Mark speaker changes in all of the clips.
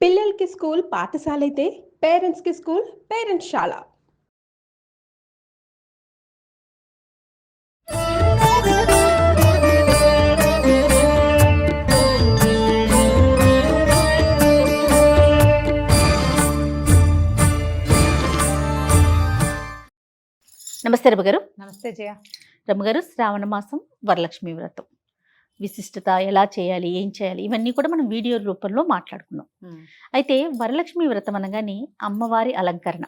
Speaker 1: పిల్లలకి స్కూల్ పాఠశాలైతే పేరెంట్స్‌కి స్కూల్ పేరెంట్స్‌శాల.
Speaker 2: నమస్తే రమగారు.
Speaker 3: నమస్తే జయ.
Speaker 2: రమగారు, శ్రావణ మాసం వరలక్ష్మి వ్రతం విశిష్టత, ఎలా చేయాలి, ఏం చేయాలి, ఇవన్నీ కూడా మనం వీడియో రూపంలో మాట్లాడుకున్నాం. అయితే వరలక్ష్మి వ్రతం అనగానే అమ్మవారి అలంకరణ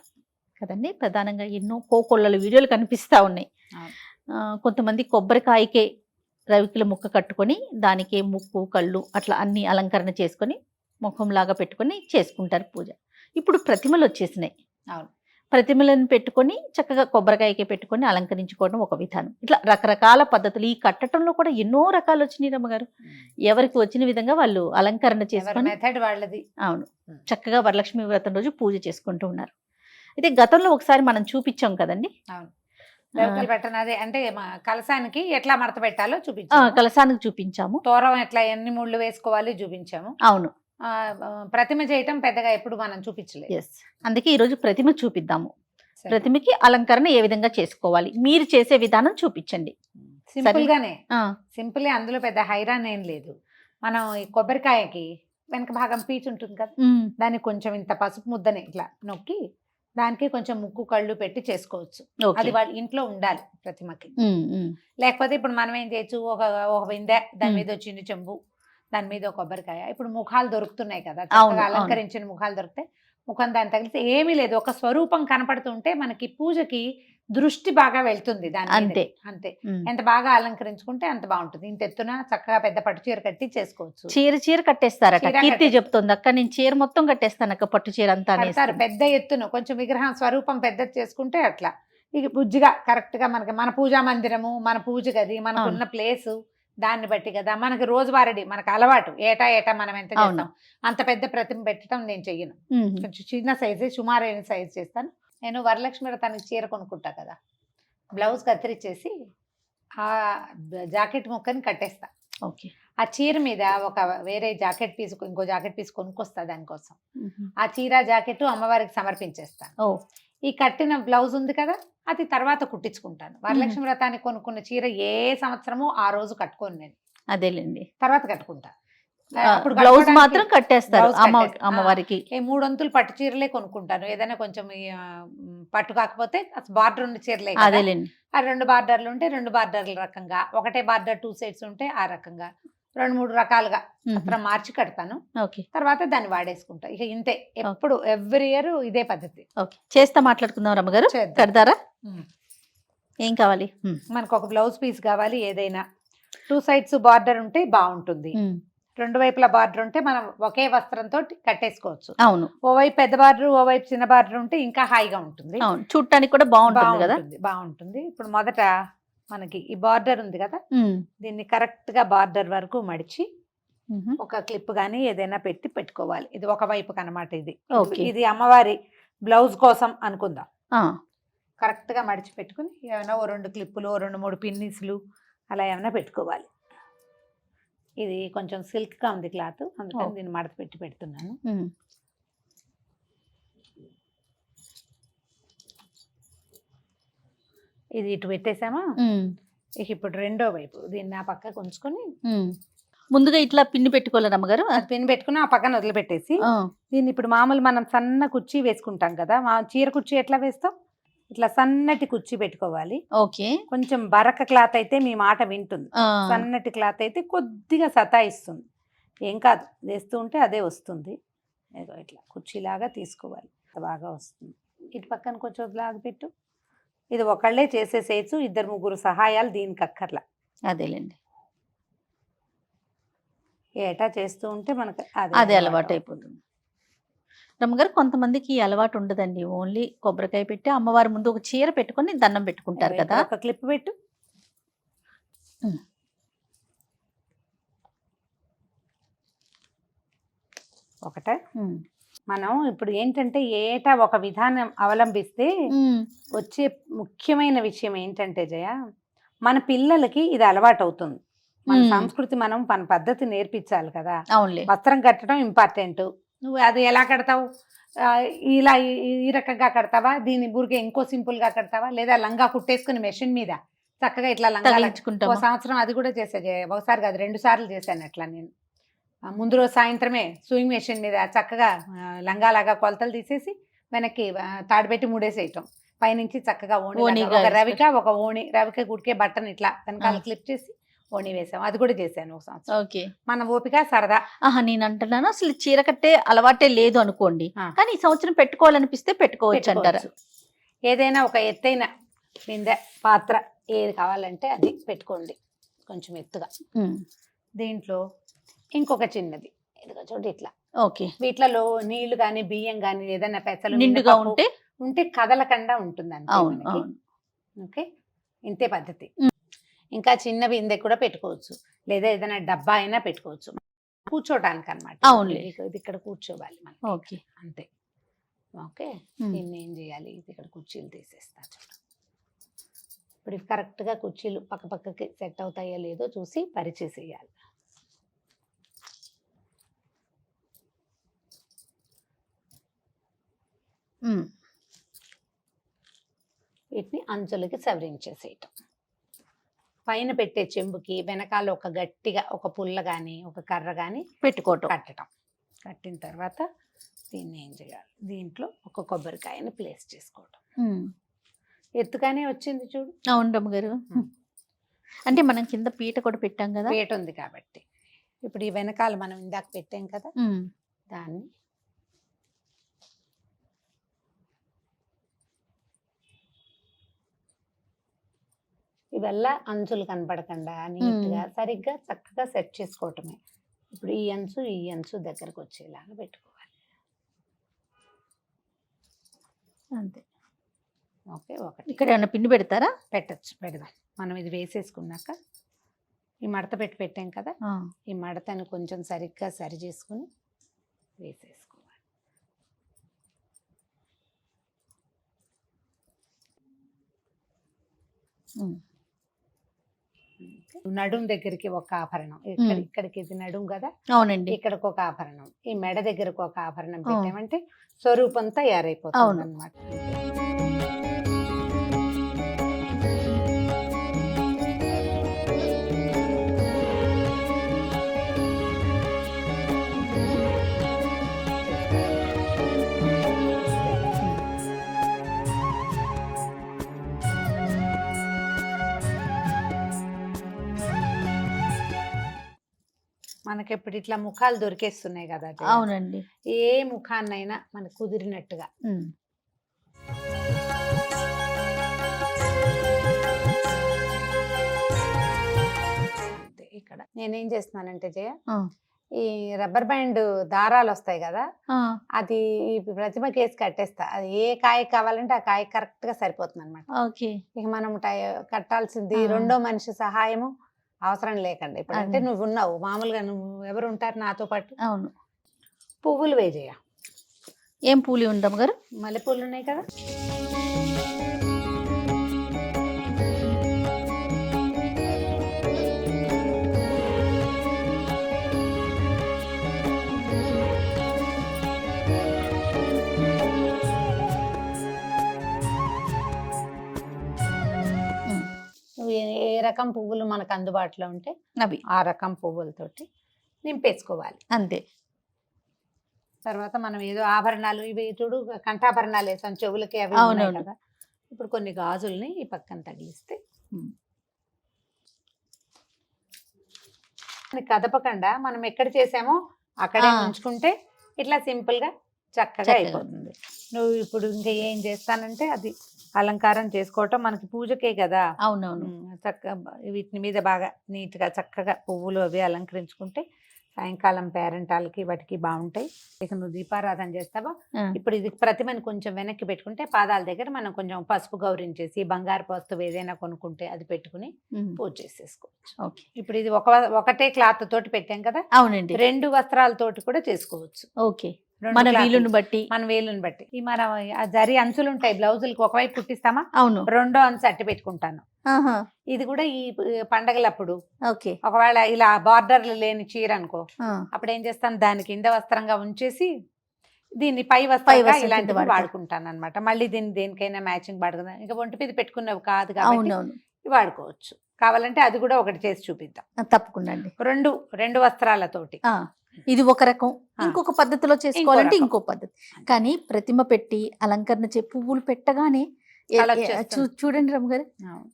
Speaker 2: కదండి ప్రధానంగా. ఎన్నో కోకొల్లల వీడియోలు కనిపిస్తూ ఉన్నాయి. కొంతమంది కొబ్బరికాయకే రవికిల ముక్క కట్టుకొని దానికే ముక్కు కళ్ళు అట్లా అన్ని అలంకరణ చేసుకొని ముఖంలాగా పెట్టుకొని చేసుకుంటారు పూజ. ఇప్పుడు ప్రతిమలు వచ్చేసినాయి.
Speaker 3: అవును,
Speaker 2: ప్రతిమలను పెట్టుకొని చక్కగా కొబ్బరికాయకే పెట్టుకొని అలంకరించుకోవడం ఒక విధానం. ఇట్లా రకరకాల పద్ధతులు. ఈ కట్టడంలో కూడా ఎన్నో రకాలు వచ్చినాయి రమ్మగారు. ఎవరికి వచ్చిన విధంగా వాళ్ళు అలంకరణ చేసుకొని
Speaker 3: మెథడ్ వాళ్ళది.
Speaker 2: అవును, చక్కగా వరలక్ష్మి వ్రతం రోజు పూజ చేసుకుంటూ ఉన్నారు. అయితే గతంలో ఒకసారి మనం చూపించాం కదండి.
Speaker 3: అవును, పెట్టనది అంటే కలసానికి ఎట్లా మడత పెట్టాలో చూపించాము.
Speaker 2: కలసానికి చూపించాము.
Speaker 3: తోరం ఎట్లా ఎన్ని ముళ్ళు వేసుకోవాలి చూపించాము.
Speaker 2: అవును,
Speaker 3: ప్రతిమ చేయటం పెద్దగా ఎప్పుడు మనం చూపించలేదు.
Speaker 2: అందుకే ఈరోజు ప్రతిమ చూపిద్దాము. ప్రతిమకి అలంకరణ ఏ విధంగా చేసుకోవాలి మీరు చేసే విధానం చూపించండి.
Speaker 3: సింపుల్ గానే, సింపుల్. అందులో పెద్ద హైరాన్ ఏం లేదు. మనం ఈ కొబ్బరికాయకి వెనక భాగం పీచు ఉంటుంది కదా, దానికి కొంచెం ఇంత పసుపు ముద్దని ఇట్లా నొక్కి దానికి కొంచెం ముక్కు కళ్ళు పెట్టి చేసుకోవచ్చు. అది వాళ్ళ ఇంట్లో ఉండాలి ప్రతిమకి. లేకపోతే ఇప్పుడు మనం ఏం చేయొచ్చు, ఒక బిందె, దాని మీద వచ్చింది చెంబు, దాని మీద ఒక కొబ్బరికాయ. ఇప్పుడు ముఖాలు దొరుకుతున్నాయి కదా, చక్కగా అలంకరించిన ముఖాలు దొరికితే ముఖం దాన్ని తగిలితే ఏమీ లేదు, ఒక స్వరూపం కనపడుతుంటే మనకి పూజకి దృష్టి బాగా వెళ్తుంది. దాని అంతే అంతే. ఎంత బాగా అలంకరించుకుంటే అంత బాగుంటుంది. ఇంత ఎత్తున చక్కగా పెద్ద పట్టు చీర కట్టి చేసుకోవచ్చు.
Speaker 2: చీర కట్టేస్తారట కీర్తి చెప్తుంది. అక్క నేను చీర మొత్తం కట్టేస్తాను అక్క, పట్టు చీర అంతా
Speaker 3: పెద్ద ఎత్తున. కొంచెం విగ్రహం స్వరూపం పెద్దది చేసుకుంటే అట్లా ఇక బుజ్జిగా కరెక్ట్ గా మనకి మన పూజా మందిరము, మన పూజ గది, మనకున్న ప్లేసు దాన్ని బట్టి కదా మనకి రోజువారీ మనకు అలవాటు. ఏటా మనం ఎంత చేస్తాం, అంత పెద్ద ప్రతిమ పెట్టడం నేను చెయ్యను. కొంచెం చిన్న సైజు, సుమారైన సైజు చేస్తాను. నేను వరలక్ష్మి వ్రతానికి చీర కొనుక్కుంటా కదా, బ్లౌజ్ కత్తిరించేసి ఆ జాకెట్ ముక్కని కట్టేస్తా.
Speaker 2: ఓకే.
Speaker 3: ఆ చీర మీద ఒక వేరే జాకెట్ పీస్, ఇంకో జాకెట్ పీస్ కొనుక్కొస్తా దానికోసం. ఆ చీర జాకెట్ అమ్మవారికి సమర్పించేస్తాను. ఈ కట్టిన బ్లౌజ్ ఉంది కదా, అది తర్వాత కుట్టించుకుంటాను. వరలక్ష్మి వ్రతానికి కొనుక్కున్న చీర ఏ సంవత్సరము ఆ రోజు కట్టుకోను నేను.
Speaker 2: అదేలేండి,
Speaker 3: తర్వాత కట్టుకుంటా.
Speaker 2: బ్లౌజ్ మాత్రం కట్టేస్తారు అమ్మవారికి.
Speaker 3: 3 వంతులు పట్టు చీరలే కొనుక్కుంటాను. ఏదైనా కొంచెం పట్టు కాకపోతే బార్డర్ ఉన్న చీరలే.
Speaker 2: అదేలేండి.
Speaker 3: ఆ 2 బార్డర్లు ఉంటే 2 బార్డర్ల రకంగా, ఒకటే బార్డర్ 2 సైడ్స్ ఉంటే ఆ రకంగా 2-3 రకాలుగా అక్కడ మార్చి కడతాను. తర్వాత దాన్ని వాడేసుకుంటా. ఇక ఇంతే, ఎప్పుడు ఎవ్రీ ఇయర్ ఇదే పద్ధతి.
Speaker 2: చేస్తా మాట్లాడుకుందాం రమ్మగారు. కడతారా? ఏం కావాలి
Speaker 3: మనకు? ఒక బ్లౌజ్ పీస్ కావాలి. ఏదైనా 2 సైడ్స్ బార్డర్ ఉంటే బాగుంటుంది. 2 వైపుల బార్డర్ ఉంటే మనం ఒకే వస్త్రంతో కట్టేసుకోవచ్చు.
Speaker 2: అవును,
Speaker 3: ఓవైపు పెద్ద బార్డర్, ఓవైపు చిన్న బార్డర్ ఉంటే ఇంకా హాయిగా ఉంటుంది.
Speaker 2: చూడటానికి కూడా
Speaker 3: బాగుంటుంది. ఇప్పుడు మొదట మనకి ఈ బార్డర్ ఉంది కదా, దీన్ని కరెక్ట్ గా బార్డర్ వరకు మడిచి ఒక క్లిప్ గానీ ఏదైనా పెట్టుకోవాలి. ఇది ఒక వైపు కనమాట. ఇది అమ్మవారి బ్లౌజ్ కోసం అనుకుందాం. కరెక్ట్ గా మడిచి పెట్టుకుని ఏమైనా 2 క్లిప్పులు, 2-3 పిన్నిస్లు అలా ఏమైనా పెట్టుకోవాలి. ఇది కొంచెం సిల్క్ గా ఉంది క్లాత్, అందుకని దీన్ని మడత పెడుతున్నాను. ఇది ఇటు పెట్టేసామా, ఇప్పుడు రెండో వైపు దీన్ని ఆ పక్కకు ఉంచుకొని
Speaker 2: ముందుగా ఇట్లా పిన్ని పెట్టుకోవాలి రమ్మగారు.
Speaker 3: అది పిన్ని పెట్టుకుని ఆ పక్కన వదిలిపెట్టేసి దీన్ని ఇప్పుడు మామూలు మనం సన్న కుర్చీ వేసుకుంటాం కదా, చీర కుర్చీ ఎట్లా వేస్తాం, ఇట్లా సన్నటి కుర్చీ పెట్టుకోవాలి.
Speaker 2: ఓకే.
Speaker 3: కొంచెం బరక క్లాత్ అయితే మీ మాట వింటుంది, సన్నటి క్లాత్ అయితే కొద్దిగా సతాయిస్తుంది. ఏం కాదు, వేస్తూ ఉంటే అదే వస్తుంది. ఏదో ఇట్లా కుర్చీలాగా తీసుకోవాలి, బాగా వస్తుంది. ఇటు పక్కన కొంచెం లాగా పెట్టు. ఇది ఒకళ్ళే చేసేసేయచ్చు, 2-3 సహాయాలు దీనికి అక్కర్లా.
Speaker 2: అదేలేండి,
Speaker 3: ఏటా చేస్తూ ఉంటే మనకు
Speaker 2: అదే అలవాటు అయిపోతుంది. రమ్మగారు, కొంతమందికి అలవాటు ఉండదండి. ఓన్లీ కొబ్బరికాయ పెట్టి అమ్మవారి ముందు ఒక చీర పెట్టుకొని దండం పెట్టుకుంటారు కదా.
Speaker 3: ఒక క్లిప్ పెట్టు. ఒకటే. మనం ఇప్పుడు ఏంటంటే ఏటా ఒక విధానం అవలంబిస్తే వచ్చే ముఖ్యమైన విషయం ఏంటంటే జయ, మన పిల్లలకి ఇది అలవాటు అవుతుంది. మన సంస్కృతి, మన పద్ధతి నేర్పించాలి కదా.
Speaker 2: అవునులే.
Speaker 3: వస్త్రం కట్టడం ఇంపార్టెంట్, నువ్వు అది ఎలా కడతావు, ఇలా ఈ రకంగా కడతావా, దీని బురిగే ఇంకో సింపుల్ గా కడతావా, లేదా లంగా కుట్టేసుకుని మెషిన్ మీద చక్కగా ఇట్లా లంగా ఓ
Speaker 2: తగిలించుకుంటామా?
Speaker 3: సంవత్సరం అది కూడా చేసా, ఒకసారి కాదు 2 సార్లు చేశాను అట్లా. నేను ముందు రోజు సాయంత్రమే సూయింగ్ మెషిన్ మీద చక్కగా లంగాలాగా కొలతలు తీసేసి వెనక్కి తాడుపెట్టి ముడేసేయటం, పైనుంచి చక్కగా ఓణి
Speaker 2: ఓణిగా
Speaker 3: ఒక రవిక ఒక ఓణి, రవిక గుడికే బట్టను ఇట్లా వెనకాల క్లిప్ చేసి ఓణి వేసాం. అది కూడా చేశాను ఒక సంవత్సరం.
Speaker 2: ఓకే.
Speaker 3: మన ఓపిక సరదా.
Speaker 2: ఆహా, నేను అంటున్నాను అసలు చీర కట్టే అలవాటే లేదు అనుకోండి,
Speaker 3: ఆ.
Speaker 2: కానీ ఈ సంవత్సరం పెట్టుకోవాలనిపిస్తే పెట్టుకోవచ్చు అంటారా?
Speaker 3: పెట్టుకోవచ్చు. ఏదైనా ఒక ఎత్తైన బిందె పాత్ర ఏది కావాలంటే అది పెట్టుకోండి, కొంచెం ఎత్తుగా.
Speaker 2: ఉమ్.
Speaker 3: దీంట్లో ఇంకొక చిన్నది ఇదిగో చూడు ఇట్లా.
Speaker 2: ఓకే.
Speaker 3: వీటిలలో నీళ్లు కానీ బియ్యం కానీ ఏదైనా పెసలు
Speaker 2: నిండుగా
Speaker 3: మినపప్పు
Speaker 2: ఉంటే
Speaker 3: ఉంటే కదలకుండా ఉంటుంది అంతే
Speaker 2: అవును
Speaker 3: మనకి.
Speaker 2: అవును.
Speaker 3: ఓకే, ఇంతే పద్ధతి. ఇంకా చిన్న బిందె కూడా పెట్టుకోవచ్చు, లేదా ఏదైనా డబ్బా అయినా పెట్టుకోవచ్చు, కూర్చోటానికి అనమాట.
Speaker 2: అవునులే.
Speaker 3: ఇది ఇక్కడ కూర్చోవాలి మనం,
Speaker 2: ఓకే.
Speaker 3: అంతే. ఓకే, దీన్ని ఏం చేయాలి, ఇది ఇక్కడ కుర్చీలు తీసేస్తా చూడు. ఇప్పుడు ఇవి కరెక్ట్గా కుర్చీలు పక్క పక్కకి సెట్ అవుతాయో లేదో చూసి పరిచేసేయాలి.
Speaker 2: ఉమ్.
Speaker 3: వీటిని అంచులకి సవరించేసేయటం. పైన పెట్టే చెంబుకి వెనకాల ఒక గట్టిగా ఒక పుల్ల కానీ ఒక కర్ర కానీ
Speaker 2: పెట్టుకోవటం.
Speaker 3: కట్టడం. కట్టిన తర్వాత దీన్ని ఏం చేయాలి, దీంట్లో ఒక కొబ్బరికాయని ప్లేస్ చేసుకోవటం.
Speaker 2: ఉమ్.
Speaker 3: ఎత్తుగానే వచ్చింది చూడు.
Speaker 2: అవును రమ్మగారు. అంటే మనం కింద పీట కూడా పెట్టాం కదా.
Speaker 3: పీట ఉంది కాబట్టి ఇప్పుడు ఈ వెనకాల మనం ఇందాక పెట్టాం కదా,
Speaker 2: ఉమ్.
Speaker 3: దాన్ని ఇవల్ల అంచులు కనపడకుండా నీట్గా సరిగ్గా చక్కగా సెట్ చేసుకోవటమే. ఇప్పుడు ఈ అంచు దగ్గరకు వచ్చేలాగా పెట్టుకోవాలి.
Speaker 2: అంతే.
Speaker 3: ఓకే, ఒకటి
Speaker 2: ఇక్కడ ఏమైనా పిండి పెడతారా?
Speaker 3: పెడదాం. మనం ఇది వేసేసుకున్నాక ఈ మడత పెట్టాం కదా,
Speaker 2: ఆ.
Speaker 3: ఈ మడతను కొంచెం సరిగ్గా సరి చేసుకుని వేసేసుకోవాలి.
Speaker 2: ఉమ్.
Speaker 3: నడుం దగ్గరికి ఒక ఆభరణం, ఇక్కడికి ఇది నడుం కదా,
Speaker 2: అవునండి.
Speaker 3: ఇక్కడికి ఒక ఆభరణం, ఈ మెడ దగ్గరకు ఒక ఆభరణం పెట్టామంటే స్వరూపం తయారైపోతుంది అన్నమాట. మనకి ఇప్పుడు ఇట్లా ముఖాలు దొరికేస్తున్నాయి కదా.
Speaker 2: అవునండి.
Speaker 3: ఏ ముఖాన్నైనా మనకు కుదిరినట్టుగా
Speaker 2: ఉమ్.
Speaker 3: ఇక్కడ నేనేం చేస్తున్నానంటే జయ,
Speaker 2: ఆ.
Speaker 3: ఈ రబ్బర్ బ్యాండ్ దారాలు వస్తాయి కదా,
Speaker 2: ఆ.
Speaker 3: అది ఈ ప్రతిమ కేసు కట్టేస్తా. అది ఏ కాయ కావాలంటే ఆ కాయ కరెక్ట్ గా సరిపోతుంది అనమాట.
Speaker 2: ఓకే.
Speaker 3: ఇక మనం కట్టాల్సింది రెండో మనిషి సహాయము అవసరం లేకుండా. ఇప్పుడు అంటే నువ్వు ఉన్నావు, మామూలుగా నువ్వు ఎవరు ఉంటారు నాతో పాటు.
Speaker 2: అవును.
Speaker 3: పువ్వులు వేజేయ.
Speaker 2: ఏం పూలు ఉండవు గారు?
Speaker 3: మల్లెపూలు ఉన్నాయి కదా, ఏ రకం పువ్వులు మనకు అందుబాటులో ఉంటే
Speaker 2: అవి
Speaker 3: ఆ రకం పువ్వులతోటి నింపేసుకోవాలి.
Speaker 2: అంతే.
Speaker 3: తర్వాత మనం ఏదో ఆభరణాలు ఇవి చూడు, కంఠాభరణాలు వేసాం చెవులకి, అవి ఉన్నాయి కదా. ఇప్పుడు కొన్ని గాజుల్ని ఈ పక్కన తగిలిస్తే కదపకుండా మనం ఎక్కడ చేసామో అక్కడే ఉంచుకుంటే ఇట్లా సింపుల్ గా చక్కగా అయిపోతుంది. నువ్వు ఇప్పుడు ఇంకా ఏం చేస్తానంటే అది అలంకారం చేసుకోవటం మనకి పూజకే కదా.
Speaker 2: అవునవును.
Speaker 3: చక్కగా వీటి మీద బాగా నీట్గా చక్కగా పువ్వులు అవి అలంకరించుకుంటే సాయంకాలం పేరెంటాలకి వాటికి బాగుంటాయి. ఇక నువ్వు దీపారాధన చేస్తావా, ఇప్పుడు ఇది ప్రతిమని కొంచెం వెనక్కి పెట్టుకుంటే పాదాల దగ్గర మనం కొంచెం పసుపు గౌరించేసి బంగారు వస్తువు ఏదైనా కొనుక్కుంటే అది పెట్టుకుని పూజ చేసేసుకోవచ్చు. ఇప్పుడు ఇది ఒకటే క్లాత్ తోటి పెట్టాం కదా.
Speaker 2: అవునండి.
Speaker 3: 2 వస్త్రాలతోటి కూడా చేసుకోవచ్చు.
Speaker 2: ఓకే, మన వీలుని బట్టి.
Speaker 3: మన వేలుని బట్టి. ఈ మన జరి అంచులు ఉంటాయి బ్లౌజులకి, ఒకవైపు కుట్టిస్తామా,
Speaker 2: అవును,
Speaker 3: రెండో అంచు అట్టి పెట్టుకుంటాను. ఇది కూడా ఈ పండగలప్పుడు
Speaker 2: ఓకే,
Speaker 3: ఒకవేళ ఇలా బార్డర్లు లేని చీర అనుకో, అప్పుడు ఏం చేస్తాను, దాని కింద వస్త్రంగా ఉంచేసి దీన్ని పై వస్త్రంగా
Speaker 2: వస్త్రం కింద
Speaker 3: ఇలాంటివి
Speaker 2: వాడతారు.
Speaker 3: వాడుకుంటాను అనమాట. మళ్ళీ దీన్ని దేనికైనా మ్యాచింగ్ వాడుకుందాం. ఇంకా ఒంటి మీద పెట్టుకున్నవి కాదు కాబట్టి
Speaker 2: అవునవును.
Speaker 3: ఇవి వాడుకోవచ్చు. కావాలంటే అది కూడా ఒకటి చేసి చూపిద్దాం.
Speaker 2: తప్పకుండా అండి.
Speaker 3: రెండు వస్త్రాలతోటి.
Speaker 2: ఇది ఒక రకం, ఇంకొక పద్ధతిలో చేసుకోవాలంటే
Speaker 3: రకం.
Speaker 2: ఇంకో పద్ధతి. కానీ ప్రతిమ పెట్టి అలంకరణ పువ్వులు పెట్టగానే
Speaker 3: అలా వచ్చేస్తుంది.
Speaker 2: చూడండి రమ్మ గారు,
Speaker 3: అవును.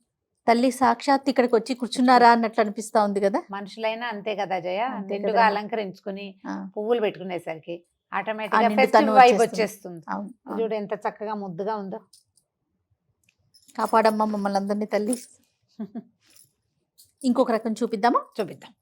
Speaker 2: తల్లి సాక్షాత్ ఇక్కడికి వచ్చి కూర్చున్నారా అన్నట్లు అనిపిస్తా ఉంది కదా.
Speaker 3: మనుషులైనా అంతే కదా జయ,
Speaker 2: అంతే
Speaker 3: నిండుగా
Speaker 2: కదమ్మా.
Speaker 3: అలంకరించుకుని
Speaker 2: ఆ,
Speaker 3: పువ్వులు పెట్టుకునేసరికి
Speaker 2: ఆ
Speaker 3: ఆటోమేటిక్ గా
Speaker 2: నిండుతనం
Speaker 3: ఫెస్టివ్ వైబ్
Speaker 2: వచ్చేస్తుంది.
Speaker 3: వచ్చేస్తుంది.
Speaker 2: అవును, అవును.
Speaker 3: చూడు ఎంత చక్కగా ముద్దుగా ఉందో.
Speaker 2: కాపాడమ్మా మమ్మల్ని అందరినీ తల్లి. ఇంకొక రకం చూపిద్దామా?
Speaker 3: చూపిద్దాం.